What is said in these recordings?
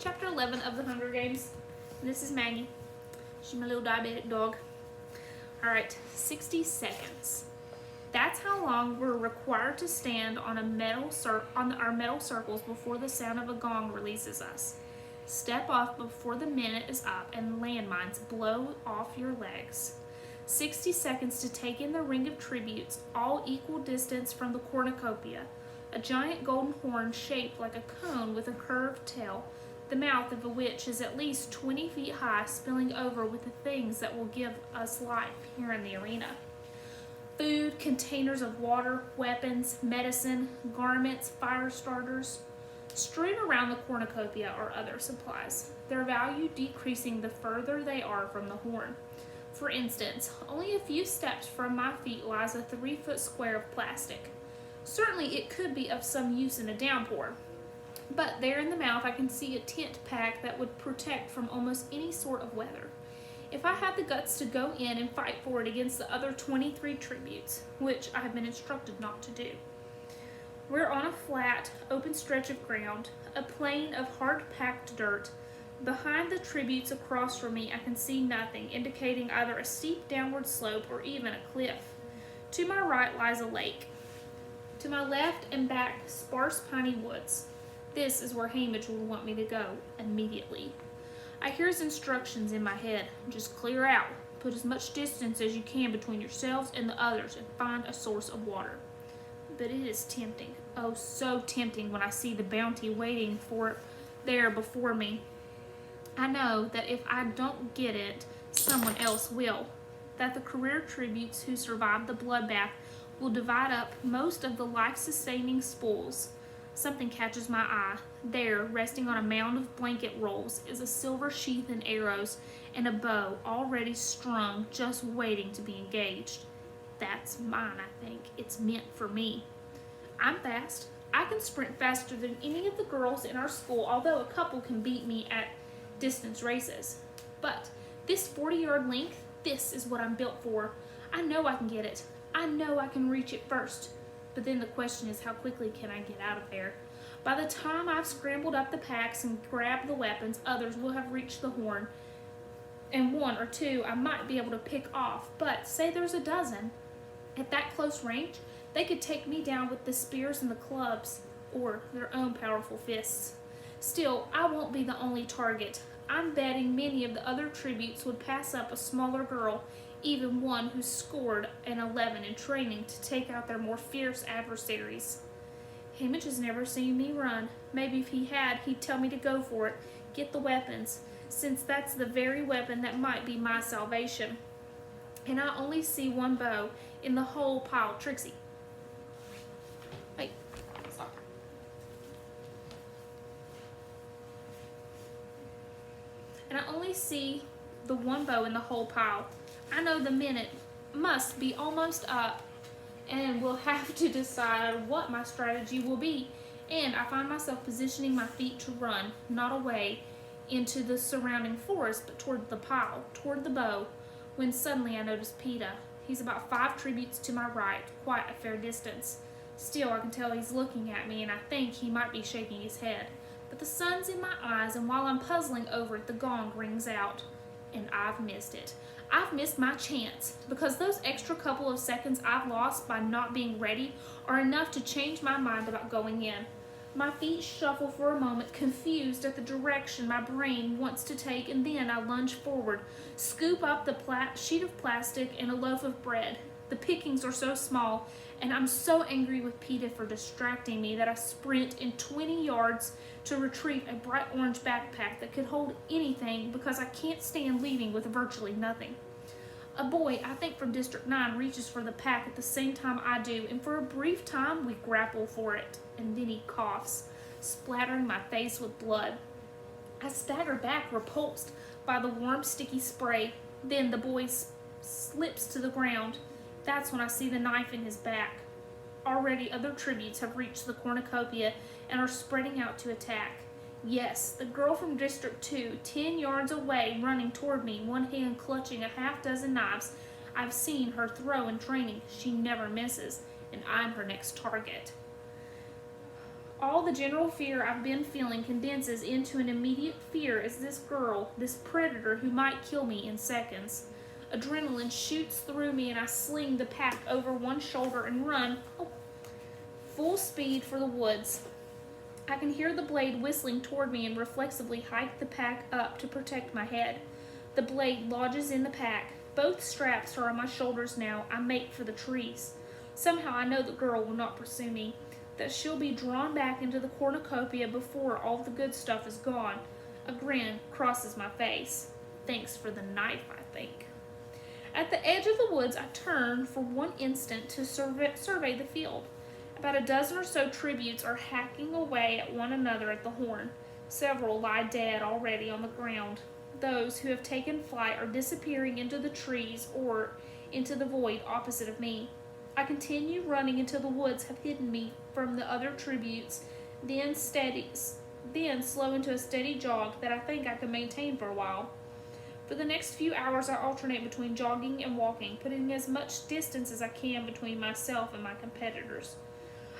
Chapter 11 of the Hunger Games. This is Maggie. She's my little diabetic dog. Alright, 60 seconds. That's how long we're required to stand on our metal circles before the sound of a gong releases us. Step off before the minute is up and landmines blow off your legs. 60 seconds to take in the ring of tributes, all equal distance from the cornucopia. A giant golden horn shaped like a cone with a curved tail. The mouth of a witch is at least 20 feet high, spilling over with the things that will give us life here in the arena. Food, containers of water, weapons, medicine, garments, fire starters. Strewn around the cornucopia are other supplies, their value decreasing the further they are from the horn. For instance, only a few steps from my feet lies a 3-foot square of plastic. Certainly it could be of some use in a downpour, but there in the mouth I can see a tent pack that would protect from almost any sort of weather. If I had the guts to go in and fight for it against the other 23 tributes, which I have been instructed not to do. We're on a flat, open stretch of ground, a plain of hard-packed dirt. Behind the tributes across from me, I can see nothing, indicating either a steep downward slope or even a cliff. To my right lies a lake. To my left and back, sparse piney woods. This is where Hamish will want me to go immediately. I hear his instructions in my head. Just clear out. Put as much distance as you can between yourselves and the others and find a source of water. But it is tempting. Oh, so tempting when I see the bounty waiting for it there before me. I know that if I don't get it, someone else will. That the career tributes who survived the bloodbath will divide up most of the life-sustaining spoils. Something catches my eye. There, resting on a mound of blanket rolls, is a silver sheath and arrows and a bow already strung, just waiting to be engaged. That's mine, I think. It's meant for me. I'm fast. I can sprint faster than any of the girls in our school, although a couple can beat me at distance races. But this 40-yard length, this is what I'm built for. I know I can get it. I know I can reach it first. But then the question is, how quickly can I get out of there? By the time I've scrambled up the packs and grabbed the weapons, others will have reached the horn. And 1 or 2 I might be able to pick off. But say there's a dozen. At that close range, they could take me down with the spears and the clubs, or their own powerful fists. Still, I won't be the only target. I'm betting many of the other tributes would pass up a smaller girl, even one who scored an 11 in training, to take out their more fierce adversaries. Hamish has never seen me run. Maybe if he had, he'd tell me to go for it, get the weapons, since that's the very weapon that might be my salvation. And I only see one bow in the whole pile. Trixie. Wait, stop. And I only see the one bow in the whole pile. I know the minute must be almost up, and will have to decide what my strategy will be. And I find myself positioning my feet to run, not away into the surrounding forest, but toward the pile, toward the bow, when suddenly I notice Peter. He's about 5 tributes to my right, quite a fair distance. Still, I can tell he's looking at me, and I think he might be shaking his head. But the sun's in my eyes, and while I'm puzzling over it, the gong rings out. And I've missed it. I've missed my chance, because those extra couple of seconds I've lost by not being ready are enough to change my mind about going in. My feet shuffle for a moment, confused at the direction my brain wants to take, and then I lunge forward, scoop up the sheet of plastic and a loaf of bread. The pickings are so small, and I'm so angry with PETA for distracting me that I sprint in 20 yards to retrieve a bright orange backpack that could hold anything, because I can't stand leaving with virtually nothing. A boy, I think from District 9, reaches for the pack at the same time I do, and for a brief time we grapple for it, and then he coughs, splattering my face with blood. I stagger back, repulsed by the warm, sticky spray. Then the boy slips to the ground. That's when I see the knife in his back. Already other tributes have reached the cornucopia and are spreading out to attack. Yes, the girl from District 2, 10 yards away, running toward me, one hand clutching a half-dozen knives. I've seen her throw in training. She never misses, and I'm her next target. All the general fear I've been feeling condenses into an immediate fear as this girl, this predator who might kill me in seconds. Adrenaline shoots through me and I sling the pack over one shoulder and run full speed for the woods. I can hear the blade whistling toward me and reflexively hike the pack up to protect my head. The blade lodges in the pack. Both straps are on my shoulders now. I make for the trees. Somehow I know the girl will not pursue me, that she'll be drawn back into the cornucopia before all the good stuff is gone. A grin crosses my face. Thanks for the knife, I think. At the edge of the woods, I turn for one instant to survey the field. About a dozen or so tributes are hacking away at one another at the horn. Several lie dead already on the ground. Those who have taken flight are disappearing into the trees or into the void opposite of me. I continue running until the woods have hidden me from the other tributes, then slow into a steady jog that I think I can maintain for a while. For the next few hours I alternate between jogging and walking, putting as much distance as I can between myself and my competitors.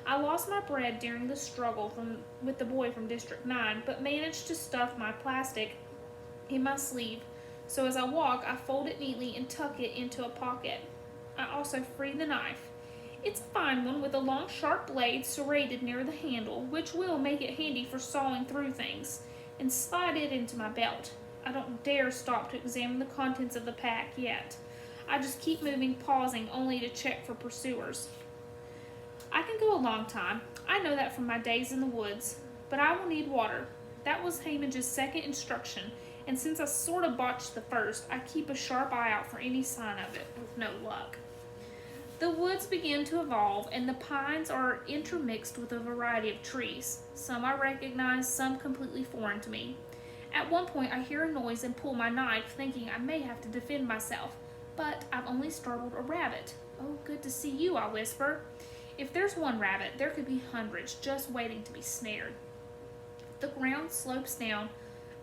I lost my bread during the struggle with the boy from District 9, but managed to stuff my plastic in my sleeve, so as I walk, I fold it neatly and tuck it into a pocket. I also free the knife. It's a fine one with a long sharp blade serrated near the handle, which will make it handy for sawing through things, and slide it into my belt. I don't dare stop to examine the contents of the pack yet. I just keep moving, pausing only to check for pursuers. I can go a long time. I know that from my days in the woods, but I will need water. That was Hamage's second instruction, and since I sort of botched the first, I keep a sharp eye out for any sign of it, with no luck. The woods begin to evolve, and the pines are intermixed with a variety of trees. Some I recognize, some completely foreign to me. At one point, I hear a noise and pull my knife, thinking I may have to defend myself, but I've only startled a rabbit. "Oh, good to see you," I whisper. If there's one rabbit, there could be hundreds just waiting to be snared. The ground slopes down.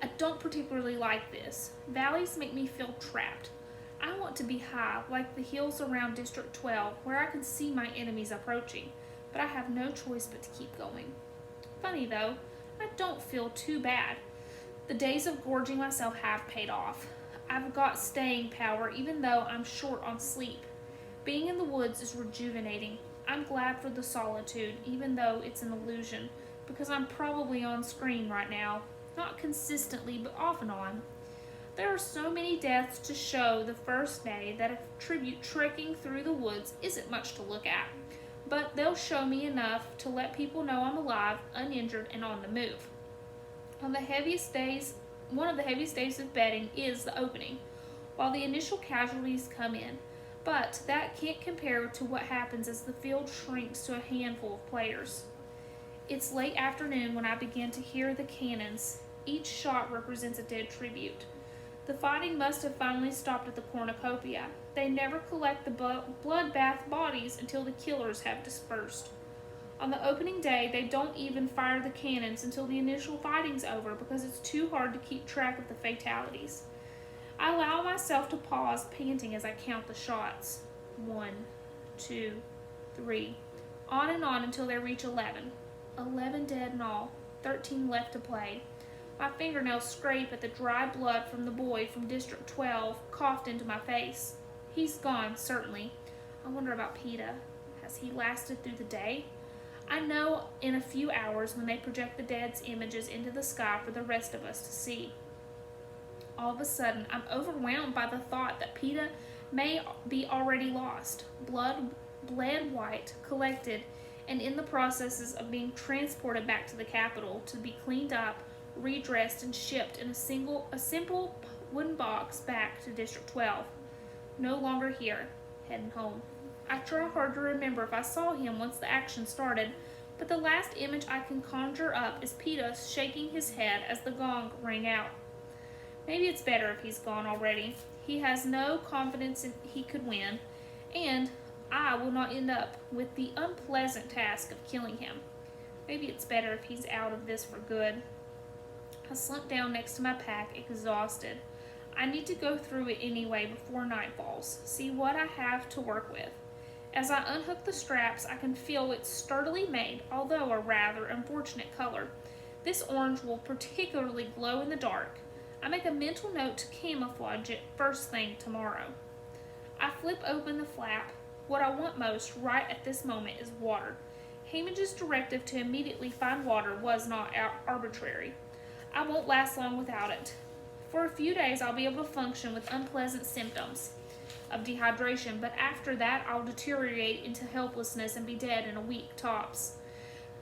I don't particularly like this. Valleys make me feel trapped. I want to be high, like the hills around District 12, where I can see my enemies approaching, but I have no choice but to keep going. Funny though, I don't feel too bad. The days of gorging myself have paid off. I've got staying power even though I'm short on sleep. Being in the woods is rejuvenating. I'm glad for the solitude, even though it's an illusion, because I'm probably on screen right now. Not consistently, but off and on. There are so many deaths to show the first day that a tribute trekking through the woods isn't much to look at. But they'll show me enough to let people know I'm alive, uninjured, and on the move. One of the heaviest days of betting is the opening, while the initial casualties come in. But that can't compare to what happens as the field shrinks to a handful of players. It's late afternoon when I begin to hear the cannons. Each shot represents a dead tribute. The fighting must have finally stopped at the cornucopia. They never collect the bloodbath bodies until the killers have dispersed. On the opening day, they don't even fire the cannons until the initial fighting's over because it's too hard to keep track of the fatalities. I allow myself to pause, panting as I count the shots. 1, 2, 3, on and on until they reach 11. 11 dead in all, 13 left to play. My fingernails scrape at the dry blood from the boy from District 12, coughed into my face. He's gone, certainly. I wonder about PETA. Has he lasted through the day? I know in a few hours when they project the dead's images into the sky for the rest of us to see. All of a sudden, I'm overwhelmed by the thought that PETA may be already lost, bled white, collected, and in the processes of being transported back to the capital to be cleaned up, redressed, and shipped in a simple wooden box back to District 12. No longer here, heading home. I try hard to remember if I saw him once the action started, but the last image I can conjure up is PETA shaking his head as the gong rang out. Maybe it's better if he's gone already. He has no confidence he could win, and I will not end up with the unpleasant task of killing him. Maybe it's better if he's out of this for good. I slump down next to my pack, exhausted. I need to go through it anyway before night falls, see what I have to work with. As I unhook the straps, I can feel it's sturdily made, although a rather unfortunate color. This orange will particularly glow in the dark. I make a mental note to camouflage it first thing tomorrow. I flip open the flap. What I want most right at this moment is water. Hamige's directive to immediately find water was not arbitrary. I won't last long without it. For a few days, I'll be able to function with unpleasant symptoms of dehydration, but after that, I'll deteriorate into helplessness and be dead in a week tops.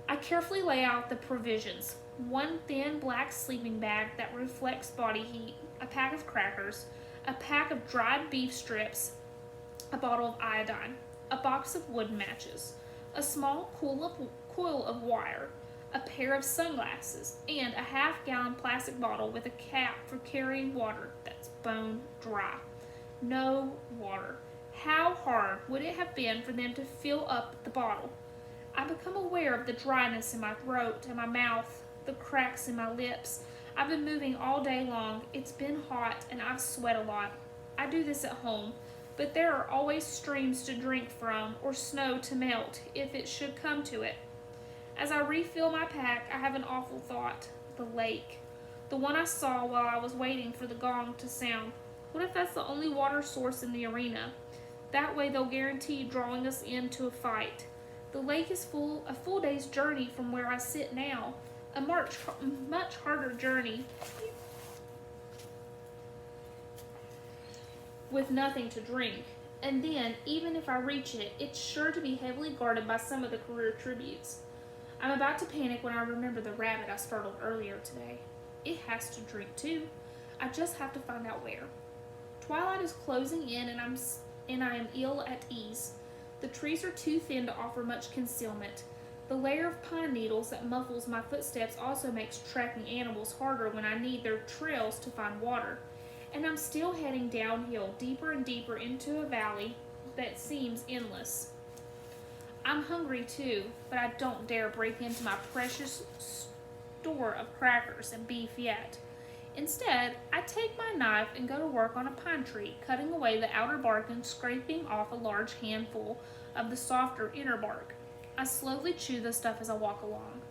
I carefully lay out the provisions: one thin black sleeping bag that reflects body heat, a pack of crackers, a pack of dried beef strips, a bottle of iodine, a box of wood matches, a small coil of wire, a pair of sunglasses, and a half-gallon plastic bottle with a cap for carrying water that's bone dry. No water. How hard would it have been for them to fill up the bottle? I become aware of the dryness in my throat and my mouth, the cracks in my lips. I've been moving all day long. It's been hot and I've sweat a lot. I do this at home, but there are always streams to drink from or snow to melt if it should come to it. As I refill my pack, I have an awful thought. The lake. The one I saw while I was waiting for the gong to sound. What if that's the only water source in the arena? That way they'll guarantee drawing us into a fight. The lake is a full day's journey from where I sit now. A much harder journey with nothing to drink. And then, even if I reach it, it's sure to be heavily guarded by some of the career tributes. I'm about to panic when I remember the rabbit I startled earlier today. It has to drink too. I just have to find out where. Twilight is closing in and I am ill at ease. The trees are too thin to offer much concealment. The layer of pine needles that muffles my footsteps also makes tracking animals harder when I need their trails to find water. And I'm still heading downhill, deeper and deeper into a valley that seems endless. I'm hungry too, but I don't dare break into my precious store of crackers and beef yet. Instead, I take my knife and go to work on a pine tree, cutting away the outer bark and scraping off a large handful of the softer inner bark. I slowly chew the stuff as I walk along.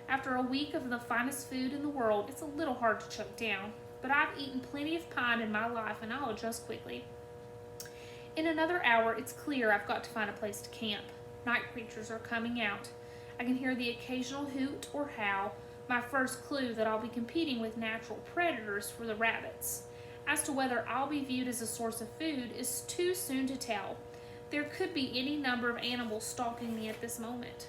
After a week of the finest food in the world, it's a little hard to choke down, but I've eaten plenty of pine in my life and I'll adjust quickly. In another hour, it's clear I've got to find a place to camp. Night creatures are coming out. I can hear the occasional hoot or howl, my first clue that I'll be competing with natural predators for the rabbits. As to whether I'll be viewed as a source of food is too soon to tell. There could be any number of animals stalking me at this moment.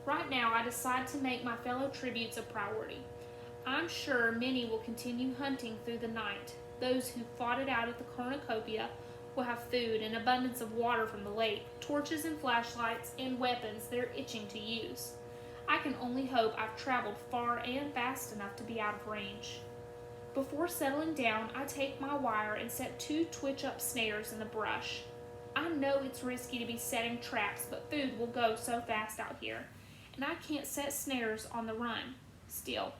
Right now, I decide to make my fellow tributes a priority. I'm sure many will continue hunting through the night. Those who fought it out at the cornucopia will have food and abundance of water from the lake, torches and flashlights, and weapons they're itching to use. I can only hope I've traveled far and fast enough to be out of range. Before settling down, I take my wire and set 2 twitch-up snares in the brush. I know it's risky to be setting traps, but food will go so fast out here, and I can't set snares on the run. Still,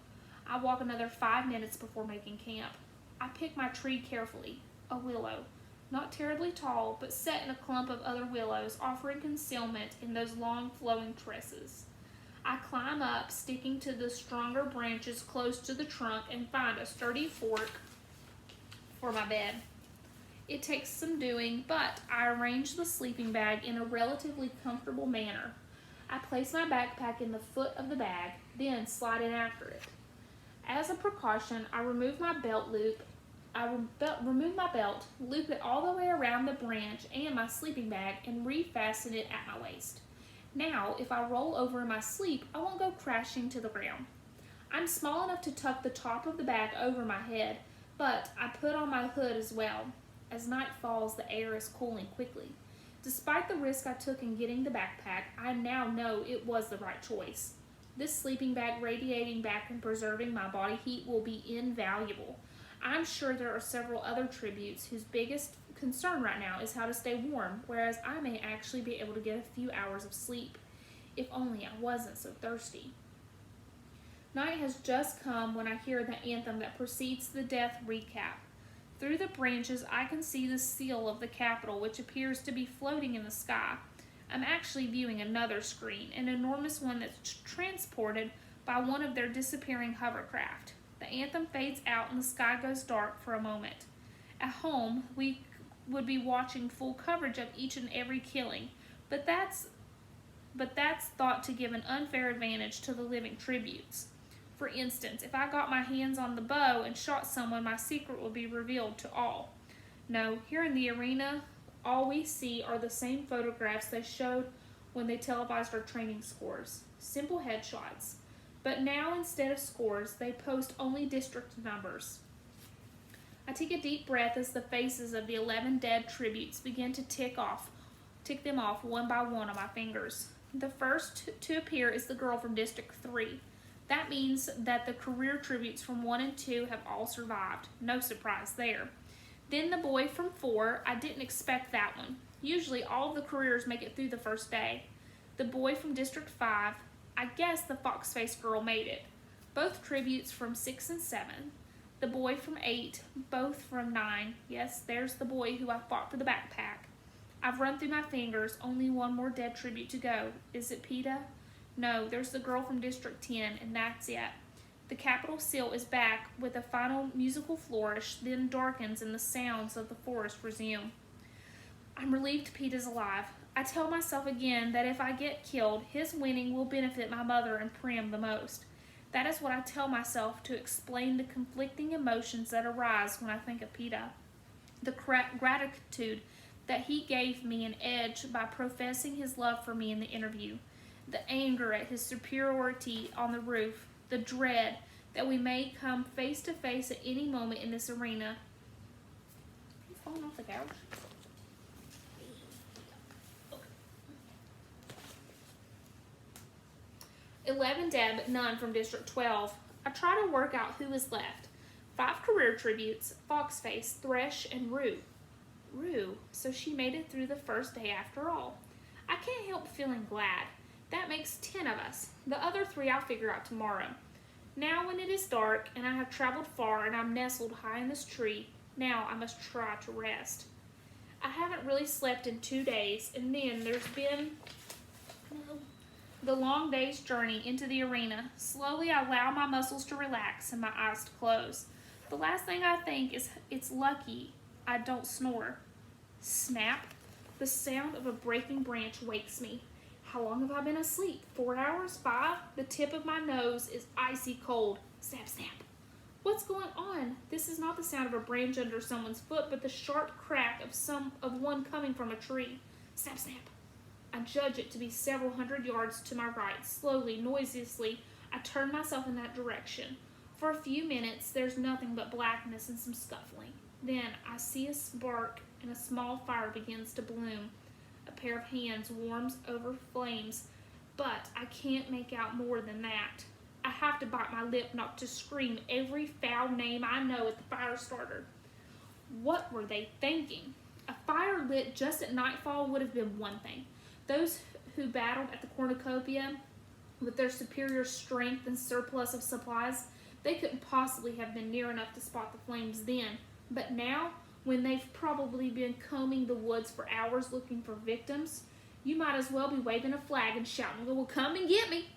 I walk another 5 minutes before making camp. I pick my tree carefully, a willow, not terribly tall, but set in a clump of other willows, offering concealment in those long flowing tresses. I climb up, sticking to the stronger branches close to the trunk, and find a sturdy fork for my bed. It takes some doing, but I arrange the sleeping bag in a relatively comfortable manner. I place my backpack in the foot of the bag, then slide in after it. As a precaution, I remove my belt, loop it all the way around the branch and my sleeping bag, and refasten it at my waist. Now, if I roll over in my sleep, I won't go crashing to the ground. I'm small enough to tuck the top of the bag over my head, but I put on my hood as well. As night falls, the air is cooling quickly. Despite the risk I took in getting the backpack, I now know it was the right choice. This sleeping bag radiating back and preserving my body heat will be invaluable. I'm sure there are several other tributes whose biggest concern right now is how to stay warm, whereas I may actually be able to get a few hours of sleep, if only I wasn't so thirsty. Night has just come when I hear the anthem that precedes the death recap. Through the branches, I can see the seal of the Capitol, which appears to be floating in the sky. I'm actually viewing another screen, an enormous one that's transported by one of their disappearing hovercraft. The anthem fades out and the sky goes dark for a moment. At home, we would be watching full coverage of each and every killing, but that's thought to give an unfair advantage to the living tributes. For instance, if I got my hands on the bow and shot someone, my secret would be revealed to all. No, here in the arena, all we see are the same photographs they showed when they televised our training scores. Simple headshots. But now, instead of scores, they post only district numbers. I take a deep breath as the faces of the 11 dead tributes begin to tick them off one by one on my fingers. The first to appear is the girl from District 3. That means that the career tributes from 1 and 2 have all survived. No surprise there. Then the boy from 4, I didn't expect that one. Usually all of the careers make it through the first day. The boy from District 5, I guess the fox-faced girl made it. Both tributes from 6 and 7. The boy from 8, both from 9. Yes, there's the boy who I fought for the backpack. I've run through my fingers, only one more dead tribute to go. Is it PETA? No, there's the girl from District 10, and that's it. The Capitol seal is back with a final musical flourish, then darkens and the sounds of the forest resume. I'm relieved PETA's alive. I tell myself again that if I get killed, his winning will benefit my mother and Prim the most. That is what I tell myself to explain the conflicting emotions that arise when I think of PETA. The gratitude that he gave me an edge by professing his love for me in the interview. The anger at his superiority on the roof. The dread that we may come face to face at any moment in this arena. He's falling off the couch. 11 dead, but none from District 12. I try to work out who is left. 5 career tributes, Foxface, Thresh, and Rue. Rue, so she made it through the first day after all. I can't help feeling glad. That makes 10 of us. The other 3 I'll figure out tomorrow. Now when it is dark and I have traveled far and I'm nestled high in this tree, now I must try to rest. I haven't really slept in 2 days, and then there's been the long day's journey into the arena. Slowly I allow my muscles to relax and my eyes to close. The last thing I think is it's lucky I don't snore. Snap! The sound of a breaking branch wakes me. How long have I been asleep? 4 hours? 5? The tip of my nose is icy cold. Snap, snap. What's going on? This is not the sound of a branch under someone's foot, but the sharp crack of one coming from a tree. Snap, snap. I judge it to be several hundred yards to my right. Slowly, noiselessly, I turn myself in that direction. For a few minutes, there's nothing but blackness and some scuffling. Then I see a spark and a small fire begins to bloom. A pair of hands warms over flames, but I can't make out more than that. I have to bite my lip not to scream every foul name I know at the fire starter. What were they thinking? A fire lit just at nightfall would have been one thing. Those who battled at the cornucopia with their superior strength and surplus of supplies, they couldn't possibly have been near enough to spot the flames then. But now, when they've probably been combing the woods for hours looking for victims, you might as well be waving a flag and shouting, "Well, come and get me."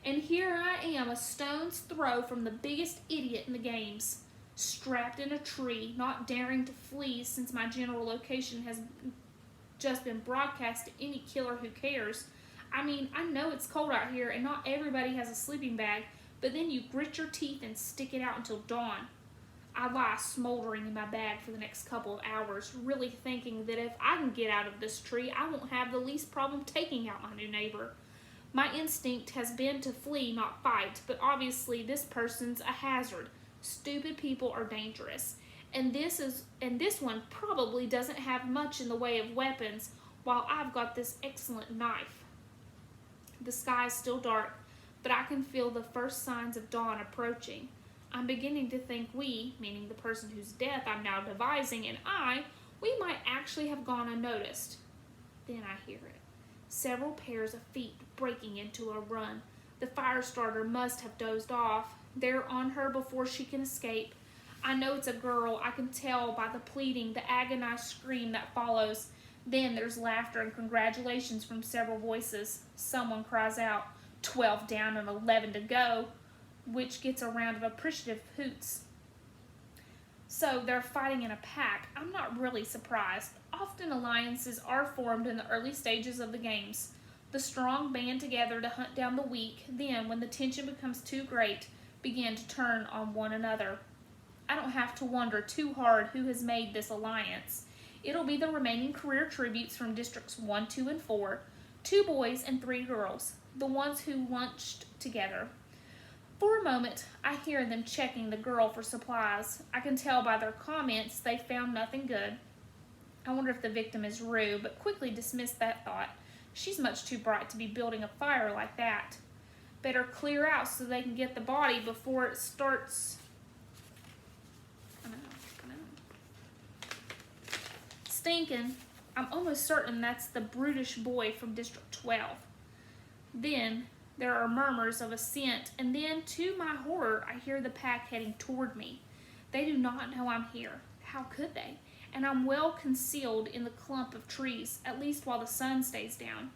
And here I am, a stone's throw from the biggest idiot in the games, strapped in a tree, not daring to flee since my general location has just been broadcast to any killer who cares. I mean, I know it's cold out here and not everybody has a sleeping bag, but then you grit your teeth and stick it out until dawn. I lie smoldering in my bag for the next couple of hours, really thinking that if I can get out of this tree, I won't have the least problem taking out my new neighbor. My instinct has been to flee, not fight, but obviously this person's a hazard. Stupid people are dangerous. And this one probably doesn't have much in the way of weapons, while I've got this excellent knife. The sky is still dark, but I can feel the first signs of dawn approaching. I'm beginning to think we, meaning the person whose death I'm now devising, and we might actually have gone unnoticed. Then I hear it. Several pairs of feet breaking into a run. The fire starter must have dozed off. They're on her before she can escape. I know it's a girl. I can tell by the pleading, the agonized scream that follows. Then there's laughter and congratulations from several voices. Someone cries out, 12 down and 11 to go, which gets a round of appreciative hoots. So they're fighting in a pack. I'm not really surprised. Often alliances are formed in the early stages of the games. The strong band together to hunt down the weak, then, when the tension becomes too great, begin to turn on one another. I don't have to wonder too hard who has made this alliance. It'll be the remaining career tributes from Districts 1, 2, and 4, 2 boys and 3 girls, the ones who lunched together. For a moment, I hear them checking the girl for supplies. I can tell by their comments they found nothing good. I wonder if the victim is Rue, but quickly dismiss that thought. She's much too bright to be building a fire like that. Better clear out so they can get the body before it starts stinking. I'm almost certain that's the brutish boy from District 12. Then there are murmurs of assent, and then, to my horror, I hear the pack heading toward me. They do not know I'm here. How could they? And I'm well concealed in the clump of trees, at least while the sun stays down.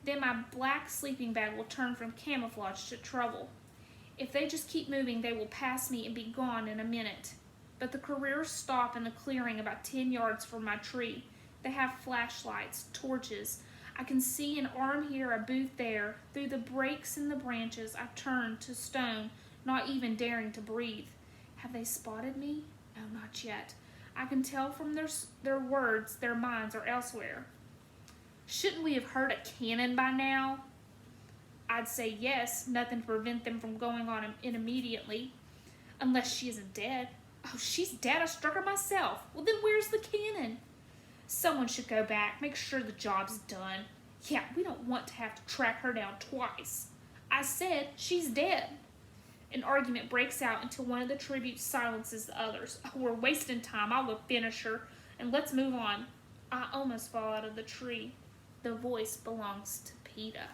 Then my black sleeping bag will turn from camouflage to trouble. If they just keep moving, they will pass me and be gone in a minute. But the careers stop in the clearing about 10 yards from my tree. They have flashlights, torches. I can see an arm here, a boot there. Through the breaks in the branches, I turn to stone, not even daring to breathe. Have they spotted me? No, not yet. I can tell from their words their minds are elsewhere. Shouldn't we have heard a cannon by now? I'd say yes, nothing to prevent them from going on in immediately. Unless she isn't dead. Oh, she's dead. I struck her myself. Well, then where's the cannon? Someone should go back, make sure the job's done. Yeah, we don't want to have to track her down twice. I said she's dead. An argument breaks out until one of the tributes silences the others. Oh, we're wasting time. I'll go finish her, and let's move on. I almost fall out of the tree. The voice belongs to PETA.